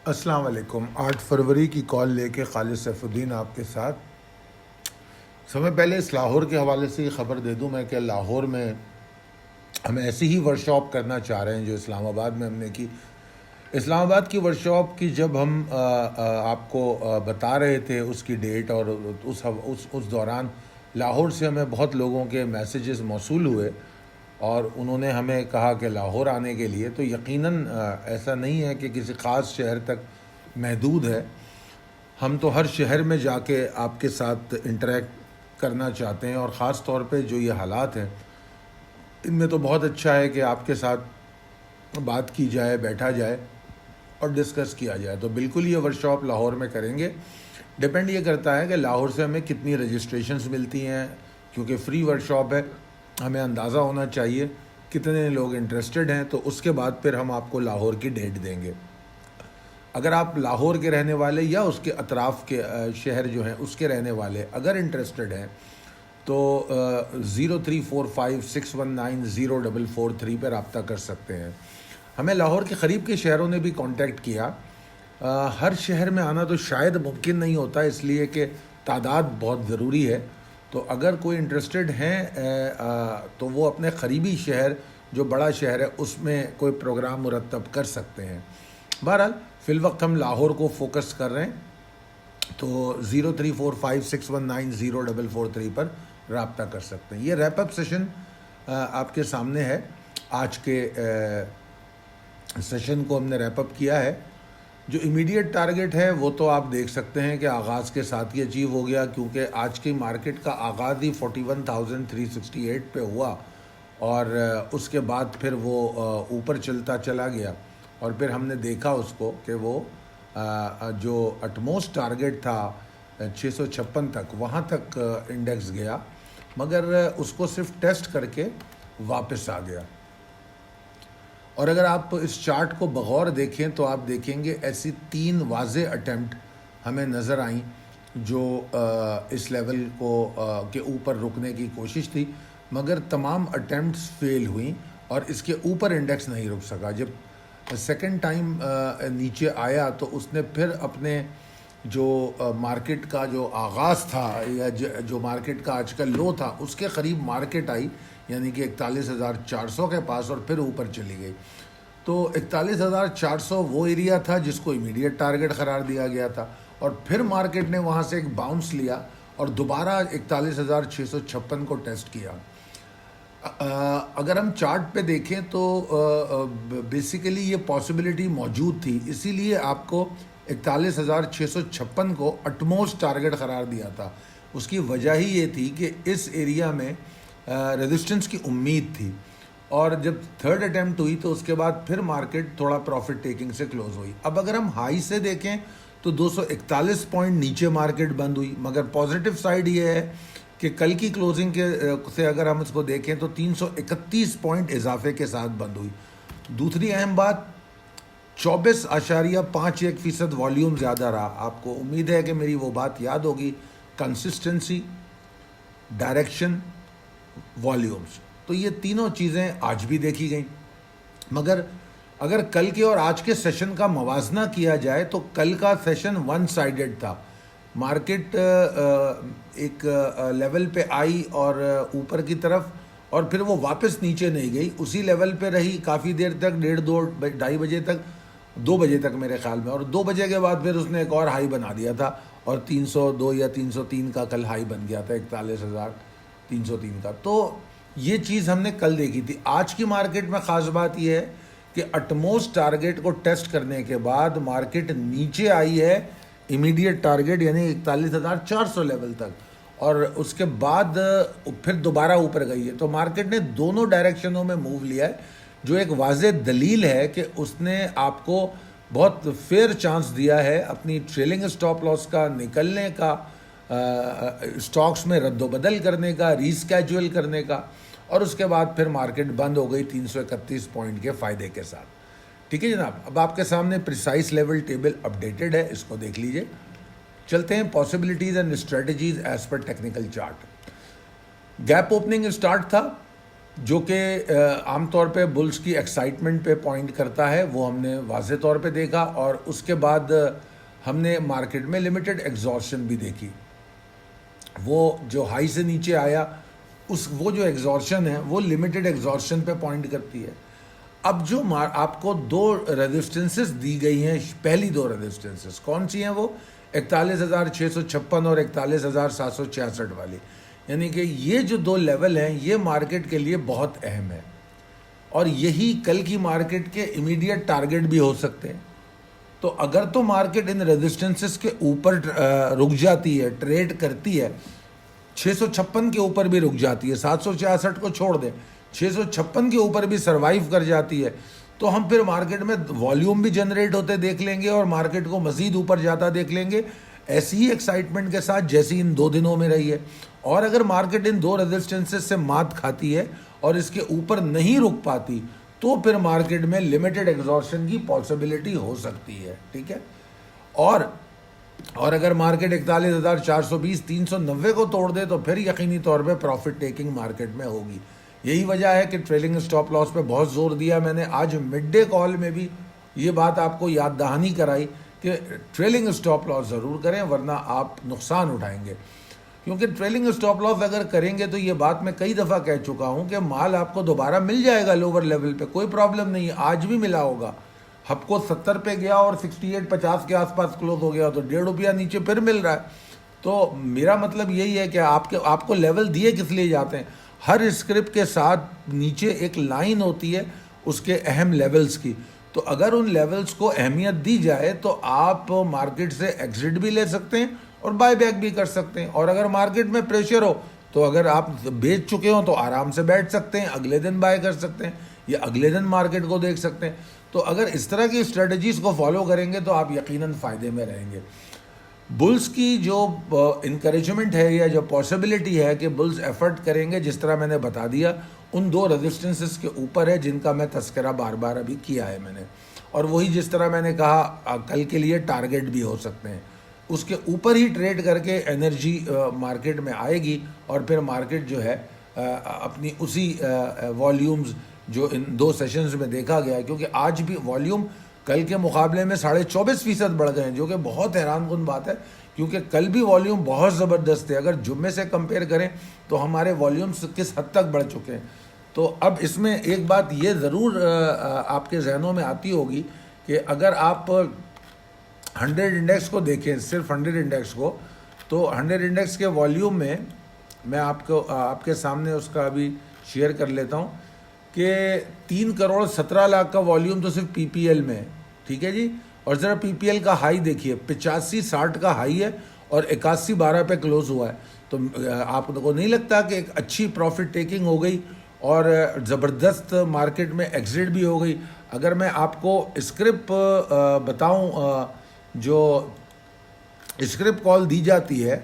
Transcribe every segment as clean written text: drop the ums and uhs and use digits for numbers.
السلام علیکم. 8 فروری کی کال لے کے خالد سیف الدین آپ کے ساتھ. سمے پہلے اس لاہور کے حوالے سے یہ خبر دے دوں میں کہ لاہور میں ہم ایسی ہی ورکشاپ کرنا چاہ رہے ہیں جو اسلام آباد میں ہم نے کی. اسلام آباد کی ورکشاپ کی جب ہم آپ کو بتا رہے تھے اس کی ڈیٹ اور اس دوران لاہور سے ہمیں بہت لوگوں کے میسیجز موصول ہوئے اور انہوں نے ہمیں کہا کہ لاہور آنے کے لیے. تو یقیناً ایسا نہیں ہے کہ کسی خاص شہر تک محدود ہے. ہم تو ہر شہر میں جا کے آپ کے ساتھ انٹریکٹ کرنا چاہتے ہیں اور خاص طور پہ جو یہ حالات ہیں ان میں تو بہت اچھا ہے کہ آپ کے ساتھ بات کی جائے, بیٹھا جائے اور ڈسکس کیا جائے. تو بالکل یہ ورکشاپ لاہور میں کریں گے. ڈپینڈ یہ کرتا ہے کہ لاہور سے ہمیں کتنی رجسٹریشنز ملتی ہیں, کیونکہ فری ورکشاپ ہے, ہمیں اندازہ ہونا چاہیے کتنے لوگ انٹرسٹڈ ہیں. تو اس کے بعد پھر ہم آپ کو لاہور کی ڈیٹ دیں گے. اگر آپ لاہور کے رہنے والے یا اس کے اطراف کے شہر جو ہیں اس کے رہنے والے اگر انٹرسٹڈ ہیں تو 0345619044 پہ رابطہ کر سکتے ہیں. ہمیں لاہور کے قریب کے شہروں نے بھی کانٹیکٹ کیا. ہر شہر میں آنا تو شاید ممکن نہیں ہوتا, اس لیے کہ تعداد بہت ضروری ہے. تو اگر کوئی انٹرسٹڈ ہیں تو وہ اپنے قریبی شہر جو بڑا شہر ہے اس میں کوئی پروگرام مرتب کر سکتے ہیں. بہرحال فی الوقت ہم لاہور کو فوکس کر رہے ہیں, تو 0345619044 پر رابطہ کر سکتے ہیں. یہ ریپ اپ سیشن آپ کے سامنے ہے. آج کے سیشن کو ہم نے ریپ اپ کیا ہے. جو امیڈیٹ ٹارگٹ ہے وہ تو آپ دیکھ سکتے ہیں کہ آغاز کے ساتھ ہی اچیو ہو گیا, کیونکہ آج کی مارکیٹ کا آغاز ہی 41,368 پہ ہوا اور اس کے بعد پھر وہ اوپر چلتا چلا گیا. اور پھر ہم نے دیکھا اس کو کہ وہ جو اٹموسٹ ٹارگٹ تھا 656 تک, وہاں تک انڈیکس گیا, مگر اس کو صرف ٹیسٹ کر کے واپس آ گیا. اور اگر آپ اس چارٹ کو بغور دیکھیں تو آپ دیکھیں گے ایسی 3 واضح اٹیمپٹ ہمیں نظر آئیں جو اس لیول کو کے اوپر رکنے کی کوشش تھی, مگر تمام اٹیمپٹس فیل ہوئیں اور اس کے اوپر انڈیکس نہیں رک سکا. جب سیکنڈ ٹائم نیچے آیا تو اس نے پھر اپنے جو مارکیٹ کا جو آغاز تھا یا جو مارکیٹ کا آج کا لو تھا اس کے قریب مارکیٹ آئی, یعنی کہ 41,400 کے پاس, اور پھر اوپر چلی گئی. تو 41,400 وہ ایریا تھا جس کو امیڈیٹ ٹارگٹ قرار دیا گیا تھا, اور پھر مارکیٹ نے وہاں سے ایک باؤنس لیا اور دوبارہ 41,656 کو ٹیسٹ کیا. اگر ہم چارٹ پہ دیکھیں تو بیسیکلی یہ پاسبلٹی موجود تھی, اسی لیے آپ کو 41,656 کو اٹموسٹ ٹارگٹ قرار دیا تھا. اس کی وجہ ہی یہ تھی کہ اس ایریا میں ریزسٹنس کی امید تھی, اور جب تھرڈ اٹیمپٹ ہوئی تو اس کے بعد پھر مارکیٹ تھوڑا پروفٹ ٹیکنگ سے کلوز ہوئی. اب اگر ہم ہائی سے دیکھیں تو 241 پوائنٹ نیچے مارکیٹ بند ہوئی, مگر پازیٹیو سائڈ یہ ہے کہ کل کی کلوزنگ کے سے اگر ہم اس کو دیکھیں تو 331 پوائنٹ اضافے کے ساتھ بند ہوئی. دوسری اہم بات 24.51% والیوم زیادہ رہا. آپ کو امید ہے کہ میری وہ بات یاد ہوگی, کنسسٹنسی, ڈائریکشن, والیومز. تو یہ تینوں چیزیں آج بھی دیکھی گئیں, مگر اگر کل کے اور آج کے سیشن کا موازنہ کیا جائے تو کل کا سیشن ون سائیڈڈ تھا. مارکیٹ ایک لیول پہ آئی اور اوپر کی طرف, اور پھر وہ واپس نیچے نہیں گئی, اسی لیول پہ رہی کافی دیر تک, 1:30 بجے تک, 2 بجے تک میرے خیال میں, اور 2 بجے کے بعد پھر اس نے ایک اور ہائی بنا دیا تھا اور 302 یا 303 کا کل ہائی بن گیا تھا, 41,303 کا. تو یہ چیز ہم نے کل دیکھی تھی. آج کی مارکیٹ میں خاص بات یہ ہے کہ اٹموسٹ ٹارگٹ کو ٹیسٹ کرنے کے بعد مارکیٹ نیچے آئی ہے امیڈیٹ ٹارگٹ یعنی 41,400 لیول تک, اور اس کے بعد پھر دوبارہ اوپر گئی ہے. تو مارکیٹ نے دونوں ڈائریکشنوں میں موو لیا ہے, جو ایک واضح دلیل ہے کہ اس نے آپ کو بہت فیئر چانس دیا ہے اپنی ٹریلنگ اسٹاپ لاس کا نکلنے کا, اسٹاکس میں رد و بدل کرنے کا, ریسکیجول کرنے کا, اور اس کے بعد پھر مارکیٹ بند ہو گئی 331 پوائنٹ کے فائدے کے ساتھ. ٹھیک ہے جناب, اب آپ کے سامنے پریسائز لیول ٹیبل اپڈیٹڈ ہے, اس کو دیکھ لیجئے. چلتے ہیں possibilities and strategies as per technical chart. Gap opening start تھا جو کہ عام طور پہ بلز کی ایکسائٹمنٹ پہ پوائنٹ کرتا ہے، وہ ہم نے واضح طور پہ دیکھا، اور اس کے بعد ہم نے مارکیٹ میں لمیٹڈ ایگزارشن بھی دیکھی. وہ جو ہائی سے نیچے آیا، وہ جو ایگزارشن ہے وہ لمیٹڈ ایگزارشن پہ پوائنٹ کرتی ہے. اب جو آپ کو دو ریزسٹنسز دی گئی ہیں، پہلی دو ریزسٹنسز کون سی ہیں؟ وہ 41,656 اور 41,766 والی. یعنی کہ یہ جو دو لیول ہیں یہ مارکیٹ کے لیے بہت اہم ہے، اور یہی کل کی مارکیٹ کے امیڈیٹ ٹارگٹ بھی ہو سکتے ہیں. تو اگر تو مارکیٹ ان ریزسٹنسز کے اوپر رک جاتی ہے، ٹریڈ کرتی ہے، 656 کے اوپر بھی رک جاتی ہے، 766 کو چھوڑ دیں، 656 کے اوپر بھی سروائیو کر جاتی ہے، تو ہم پھر مارکیٹ میں والیوم بھی جنریٹ ہوتے دیکھ لیں گے اور مارکیٹ کو مزید اوپر جاتا دیکھ لیں گے، ایسی ہی ایکسائٹمنٹ کے ساتھ جیسی ان 2 دنوں میں رہی ہے. اور اگر مارکیٹ ان 2 ریزسٹنسز سے مات کھاتی ہے اور اس کے اوپر نہیں رک پاتی، تو پھر مارکیٹ میں لمیٹڈ ایگزارشن کی پاسبلٹی ہو سکتی ہے. ٹھیک ہے. اور اگر مارکیٹ 41,420 390 کو توڑ دے تو پھر یقینی طور پہ پروفٹ ٹیکنگ مارکیٹ میں ہوگی. یہی وجہ ہے کہ ٹریلنگ سٹاپ لاس پہ بہت زور دیا میں نے. آج مڈ ڈے کال میں بھی یہ بات آپ کو یاد دہانی کرائی کہ ٹریلنگ سٹاپ لاس ضرور کریں، ورنہ آپ نقصان اٹھائیں گے. کیونکہ ٹریلنگ سٹاپ لاس اگر کریں گے تو یہ بات میں کئی دفعہ کہہ چکا ہوں کہ مال آپ کو دوبارہ مل جائے گا لوور لیول پہ، کوئی پرابلم نہیں ہے. آج بھی ملا ہوگا، ہب کو 70 پہ گیا اور 68-50 کے آس پاس کلوز ہو گیا تو ₹1.5 نیچے پھر مل رہا ہے. تو میرا مطلب یہی ہے کہ آپ کو لیول دیے کس لیے جاتے ہیں. ہر اسکرپٹ کے ساتھ نیچے ایک لائن ہوتی ہے اس کے اہم لیولز کی، تو اگر ان لیولز کو اہمیت دی جائے تو آپ مارکیٹ سے ایگزٹ بھی لے سکتے ہیں اور بائی بیک بھی کر سکتے ہیں. اور اگر مارکیٹ میں پریشر ہو تو اگر آپ بیچ چکے ہوں تو آرام سے بیٹھ سکتے ہیں، اگلے دن بائی کر سکتے ہیں یا اگلے دن مارکیٹ کو دیکھ سکتے ہیں. تو اگر اس طرح کی اسٹریٹجیز کو فالو کریں گے تو آپ یقیناً فائدے میں رہیں گے. بلز کی جو انکریجمنٹ ہے یا جو پاسبلٹی ہے کہ بلز ایفرٹ کریں گے، جس طرح میں نے بتا دیا، ان 2 ریزسٹنسز کے اوپر ہے جن کا میں تذکرہ بار بار ابھی کیا ہے میں نے. اور وہی جس طرح میں نے کہا کل کے لیے ٹارگٹ بھی ہو سکتے ہیں. اس کے اوپر ہی ٹریڈ کر کے انرجی مارکیٹ میں آئے گی اور پھر مارکیٹ جو ہے اپنی اسی والیومز جو ان 2 سیشنز میں دیکھا گیا ہے، کیونکہ آج بھی والیوم کل کے مقابلے میں 24.5% بڑھ گئے ہیں، جو کہ بہت حیران کن بات ہے، کیونکہ کل بھی والیوم بہت زبردست ہے. اگر جمعے سے کمپیئر کریں تو ہمارے والیومز کس حد تک بڑھ چکے ہیں. تو اب اس میں ایک بات یہ ضرور آپ کے ذہنوں میں آتی ہوگی کہ اگر آپ 100 انڈیکس کو دیکھیں، صرف 100 انڈیکس کو، تو 100 انڈیکس کے والیوم میں میں آپ کے سامنے اس کا ابھی شیئر کر لیتا ہوں کہ 3,17,00,000 کا والیوم تو صرف پی پی ایل میں ہے. ٹھیک ہے جی. اور ذرا پی پی ایل کا ہائی دیکھیے، 85.60 کا ہائی ہے اور 81.12 پہ کلوز ہوا ہے. تو آپ کو نہیں لگتا کہ ایک اچھی پروفٹ ٹیکنگ ہو گئی اور زبردست مارکیٹ میں ایگزٹ بھی ہو گئی؟ اگر میں آپ کو اسکرپٹ بتاؤں، جو اسکرپٹ کال دی جاتی ہے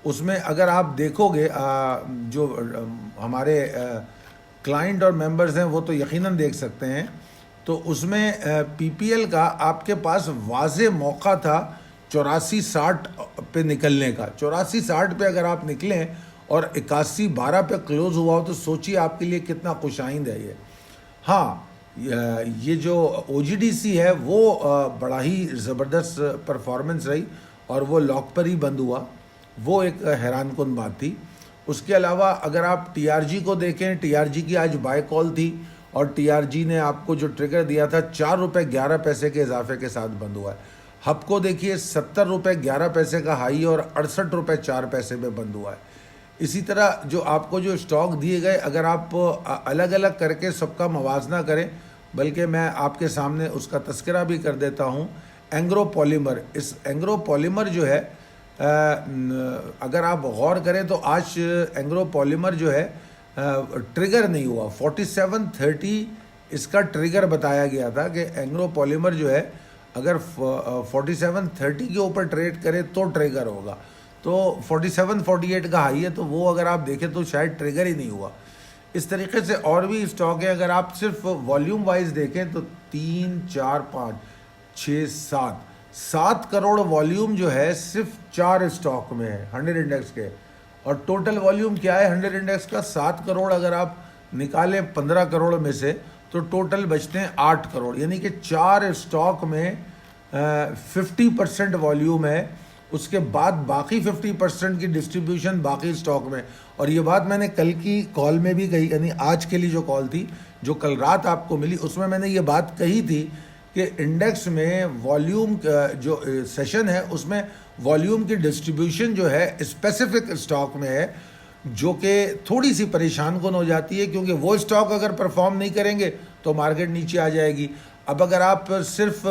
اس میں اگر آپ دیکھو گے، جو ہمارے کلائنٹ اور ممبرز ہیں وہ تو یقیناً دیکھ سکتے ہیں، تو اس میں پی پی ایل کا آپ کے پاس واضح موقع تھا 84.60 پہ نکلنے کا. 84.60 پہ اگر آپ نکلیں اور 81.12 پہ کلوز ہوا ہو تو سوچیے آپ کے لیے کتنا خوش آئند ہے یہ. ہاں، یہ جو او جی ڈی سی ہے وہ بڑا ہی زبردست پرفارمنس رہی اور وہ لاک پر ہی بند ہوا، وہ ایک حیران کن بات تھی. اس کے علاوہ اگر آپ ٹی آر جی کو دیکھیں، ٹی آر جی کی آج بائی کال تھی اور ٹی آر جی نے آپ کو جو ٹریگر دیا تھا ₹4.11 کے اضافے کے ساتھ بند ہوا ہے. ہب کو دیکھیے ₹70.11 کا ہائی اور ₹68.04 پہ بند ہوا ہے. اسی طرح جو آپ کو جو اسٹاک دیے گئے، اگر آپ الگ الگ کر کے سب کا موازنہ کریں، بلکہ میں آپ کے سامنے اس کا تذکرہ بھی کر دیتا ہوں. اینگرو پولیمر، اس اینگرو پولیمر جو ہے، اگر آپ غور کریں تو آج اینگرو پولیمر جو ہے ٹریگر نہیں ہوا. 4730 اس کا ٹریگر بتایا گیا تھا کہ اینگرو پولیمر جو ہے اگر 4730 کے اوپر ٹریڈ کرے تو ٹریگر ہوگا. تو 4748 کا ہائی ہے، تو وہ اگر آپ دیکھیں تو شاید ٹریگر ہی نہیں ہوا. اس طریقے سے اور بھی اسٹاک ہے، اگر آپ صرف والیوم وائز دیکھیں تو 3 4 5 6 7 کروڑ والیوم جو ہے صرف 4 اسٹاک میں ہے 100 انڈیکس کے. اور ٹوٹل والیوم کیا ہے 100 انڈیکس کا؟ 7 کروڑ. اگر آپ نکالیں 15 کروڑ میں سے تو ٹوٹل بچتے ہیں 8 کروڑ، یعنی کہ 4 اسٹاک میں 50% والیوم ہے، اس کے بعد باقی 50% کی ڈسٹریبیوشن باقی اسٹاک میں. اور یہ بات میں نے کل کی کال میں بھی کہی، یعنی آج کے لیے جو کال تھی جو کل رات آپ کو ملی، اس میں نے یہ بات کہی تھی کہ انڈیکس میں والیوم جو سیشن ہے اس میں والیوم کی ڈسٹریبیوشن جو ہے اسپیسیفک اسٹاک میں ہے، جو کہ تھوڑی سی پریشان کن ہو جاتی ہے، کیونکہ وہ اسٹاک اگر پرفارم نہیں کریں گے تو مارکیٹ نیچے آ جائے گی. اب اگر آپ صرف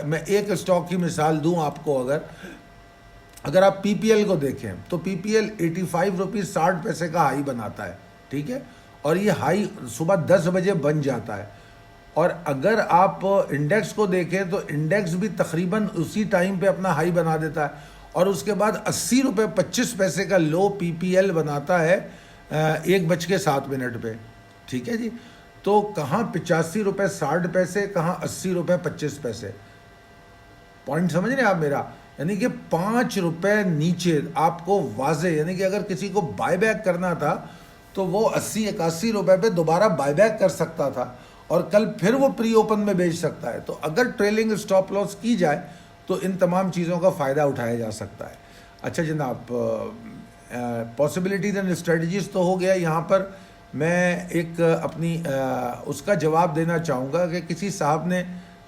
میں ایک اسٹاک کی مثال دوں آپ کو، اگر آپ پی پی ایل کو دیکھیں تو پی پی ایل 85 روپیز 60 پیسے کا ہائی بناتا ہے، ٹھیک ہے، اور یہ ہائی صبح 10 بجے بن جاتا ہے. اور اگر آپ انڈیکس کو دیکھیں تو انڈیکس بھی تقریباً اسی ٹائم پہ اپنا ہائی بنا دیتا ہے، اور اس کے بعد 80 روپے 25 پیسے کا لو پی پی ایل بناتا ہے 1:07 پہ، ٹھیک ہے جی. تو کہاں 85 روپے 60 پیسے، کہاں 80 روپے 25 پیسے. پوائنٹ سمجھ رہے ہیں آپ میرا؟ یعنی کہ 5 روپے نیچے آپ کو واضح، یعنی کہ اگر کسی کو بائی بیک کرنا تھا تو وہ 80-81 روپے پہ دوبارہ بائی بیک کر سکتا تھا، اور کل پھر وہ پری اوپن میں بیچ سکتا ہے. تو اگر ٹریلنگ اسٹاپ لاس کی جائے تو ان تمام چیزوں کا فائدہ اٹھایا جا سکتا ہے. اچھا جناب، پاسبلٹیز اینڈ اسٹریٹجیز تو ہو گیا. یہاں پر میں ایک اپنی اس کا جواب دینا چاہوں گا کہ کسی صاحب نے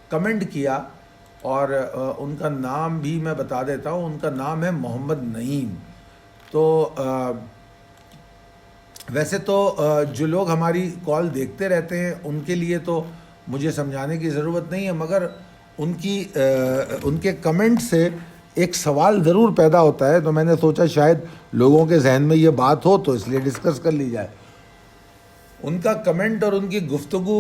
کمنٹ کیا، اور ان کا نام بھی میں بتا دیتا ہوں، ان کا نام ہے محمد نعیم. تو ویسے تو جو لوگ ہماری کال دیکھتے رہتے ہیں ان کے لیے تو مجھے سمجھانے کی ضرورت نہیں ہے، مگر ان کے کمنٹ سے ایک سوال ضرور پیدا ہوتا ہے، تو میں نے سوچا شاید لوگوں کے ذہن میں یہ بات ہو تو اس لیے ڈسکس کر لی جائے. ان کا کمنٹ اور ان کی گفتگو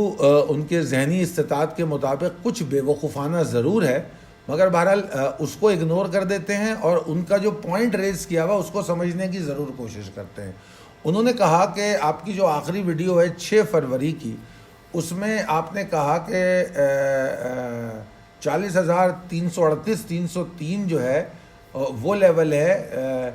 ان کے ذہنی استطاعت کے مطابق کچھ بے وقوفانہ ضرور ہے، مگر بہرحال اس کو اگنور کر دیتے ہیں اور ان کا جو پوائنٹ ریز کیا ہوا اس کو سمجھنے کی ضرور کوشش کرتے ہیں. انہوں نے کہا کہ آپ کی جو آخری ویڈیو ہے 6 فروری کی، اس میں آپ نے کہا کہ 40,338 303 جو ہے وہ لیول ہے،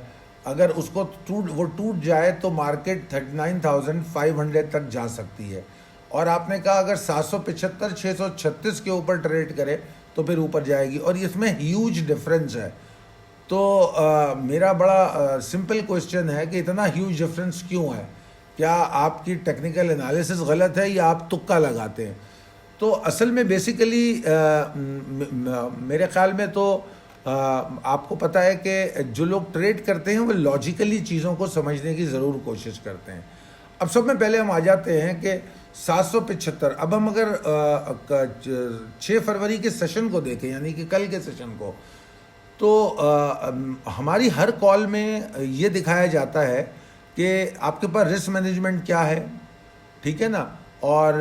اگر اس کو ٹوٹ جائے تو مارکیٹ 39,500 تک جا سکتی ہے. اور آپ نے کہا اگر 775 636 کے اوپر ٹریڈ کرے تو پھر اوپر جائے گی، اور اس میں ہیوج ڈفرینس ہے. تو میرا بڑا سمپل کوشچن ہے کہ اتنا ہیوج ڈفرینس کیوں ہے؟ کیا آپ کی ٹیکنیکل انالیسس غلط ہے یا آپ تکا لگاتے ہیں؟ تو اصل میں بیسیکلی میرے خیال میں تو آپ کو پتہ ہے کہ جو لوگ ٹریڈ کرتے ہیں وہ لاجیکلی چیزوں کو سمجھنے کی ضرور کوشش کرتے ہیں. اب سب میں پہلے ہم آ جاتے ہیں کہ 775. اب ہم اگر 6 فروری کے سیشن کو دیکھیں، یعنی کہ کل کے سیشن کو، تو ہماری ہر کال میں یہ دکھایا جاتا ہے کہ آپ کے پاس رسک مینجمنٹ کیا ہے، ٹھیک ہے نا. اور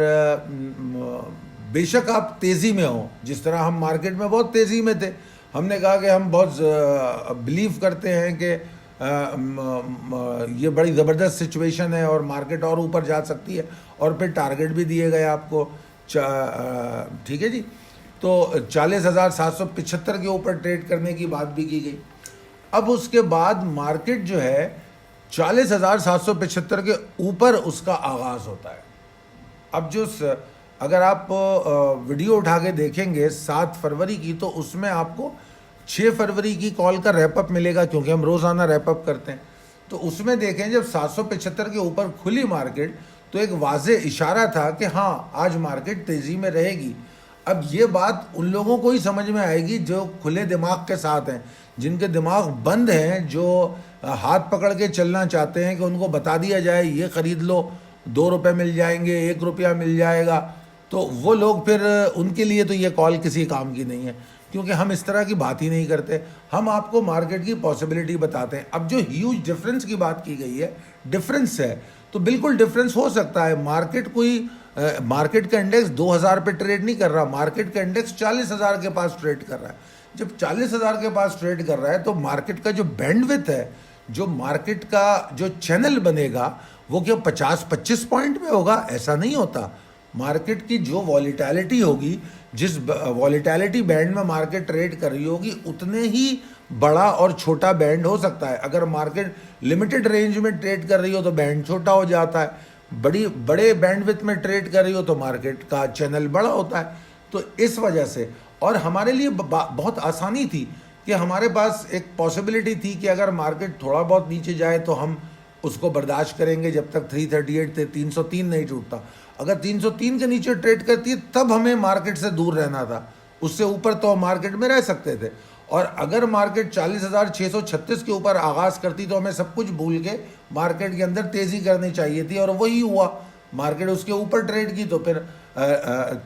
بے شک آپ تیزی میں ہوں، جس طرح ہم مارکیٹ میں بہت تیزی میں تھے، ہم نے کہا کہ ہم بہت بلیو کرتے ہیں کہ یہ بڑی زبردست سچویشن ہے اور مارکیٹ اور اوپر جا سکتی ہے، اور پھر ٹارگٹ بھی دیے گئے آپ کو، ٹھیک ہے جی. تو 40,775 کے اوپر ٹریڈ کرنے کی بات بھی کی گئی. اب اس کے بعد مارکیٹ جو ہے 40,775 کے اوپر اس کا آغاز ہوتا ہے. اب اگر آپ ویڈیو اٹھا کے دیکھیں گے 7 فروری کی، تو اس میں آپ کو 6 فروری کی کال کا ریپ اپ ملے گا، کیونکہ ہم روزانہ ریپ اپ کرتے ہیں. تو اس میں دیکھیں جب 775 کے اوپر کھلی مارکیٹ تو ایک واضح اشارہ تھا کہ ہاں آج مارکیٹ تیزی میں رہے گی. اب یہ بات ان لوگوں کو ہی سمجھ میں آئے گی جو کھلے دماغ کے ساتھ ہیں، جن کے دماغ بند ہیں، جو ہاتھ پکڑ کے چلنا چاہتے ہیں کہ ان کو بتا دیا جائے یہ خرید لو، 2 روپے مل جائیں گے، 1 روپیہ مل جائے گا. تو وہ لوگ پھر ان کے لیے تو یہ کال کسی کام کی نہیں ہے، کیونکہ ہم اس طرح کی بات ہی نہیں کرتے. ہم آپ کو مارکیٹ کی پاسبلٹی بتاتے ہیں. اب جو ہیوج ڈفرینس کی بات کی گئی ہے، ڈفرینس ہے تو بالکل ڈفرینس ہو سکتا ہے. مارکیٹ کا انڈیکس 2,000 پہ ٹریڈ نہیں کر رہا، مارکیٹ کا انڈیکس 40,000 کے پاس ٹریڈ کر رہا ہے. جب 40,000 کے پاس ٹریڈ کر رہا ہے تو مارکیٹ کا جو بینڈ وتھ ہے، جو مارکیٹ کا جو چینل بنے گا، وہ کیا 50-25 پوائنٹ میں ہوگا؟ ایسا نہیں ہوتا. مارکیٹ کی جو والیٹیلٹی ہوگی، جس والیٹیلٹی بینڈ میں مارکیٹ ٹریڈ کر رہی ہوگی، اتنے ہی بڑا اور چھوٹا بینڈ ہو سکتا ہے. اگر مارکیٹ لمیٹڈ رینج میں ٹریڈ کر رہی ہو تو بینڈ چھوٹا ہو جاتا ہے. بڑے بینڈ وتھ میں ٹریڈ کر رہی ہو تو مارکیٹ کا چینل بڑا ہوتا ہے. تو اس وجہ سے اور ہمارے لیے بہت آسانی تھی کہ ہمارے پاس ایک پاسبلٹی تھی کہ اگر مارکیٹ تھوڑا بہت نیچے جائے تو ہم اس کو برداشت کریں گے جب تک 338 سے 303 نہیں ٹوٹتا. اگر 303 کے نیچے ٹریڈ کرتی ہے تب ہمیں مارکیٹ سے دور رہنا تھا, اس سے اوپر تو مارکیٹ میں رہ سکتے تھے. اور اگر مارکیٹ 40,636 کے اوپر آغاز کرتی تو ہمیں سب کچھ بھول کے مارکیٹ کے اندر تیزی کرنی چاہیے تھی, اور وہی ہوا. مارکیٹ اس کے اوپر ٹریڈ کی تو پھر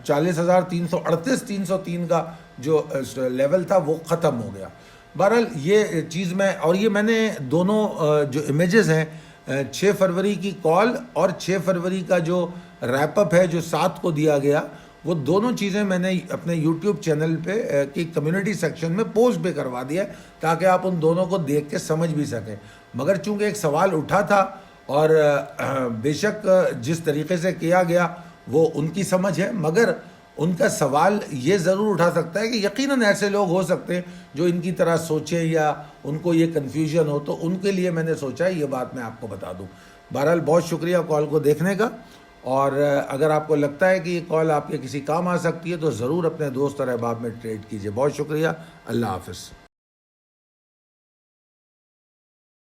40,338 303 کا جو لیول تھا وہ ختم ہو گیا. بہرحال یہ چیز میں نے دونوں جو امیجز ہیں 6 فروری کی کال اور 6 فروری کا جو ریپ اپ ہے جو 7 کو دیا گیا, وہ دونوں چیزیں میں نے اپنے یوٹیوب چینل پہ کی کمیونٹی سیکشن میں پوسٹ بھی کروا دیا ہے تاکہ آپ ان دونوں کو دیکھ کے سمجھ بھی سکیں. مگر چونکہ ایک سوال اٹھا تھا اور بے شک جس طریقے سے کیا گیا وہ ان کی سمجھ ہے, مگر ان کا سوال یہ ضرور اٹھا سکتا ہے کہ یقیناً ایسے لوگ ہو سکتے ہیں جو ان کی طرح سوچیں یا ان کو یہ کنفیوژن ہو, تو ان کے لیے میں نے سوچا یہ بات میں آپ کو بتا دوں. بہرحال بہت شکریہ کال کو دیکھنے کا, اور اگر آپ کو لگتا ہے کہ یہ کال آپ کے کسی کام آ سکتی ہے تو ضرور اپنے دوست اور احباب میں ٹریڈ کیجیے. بہت شکریہ, اللہ حافظ.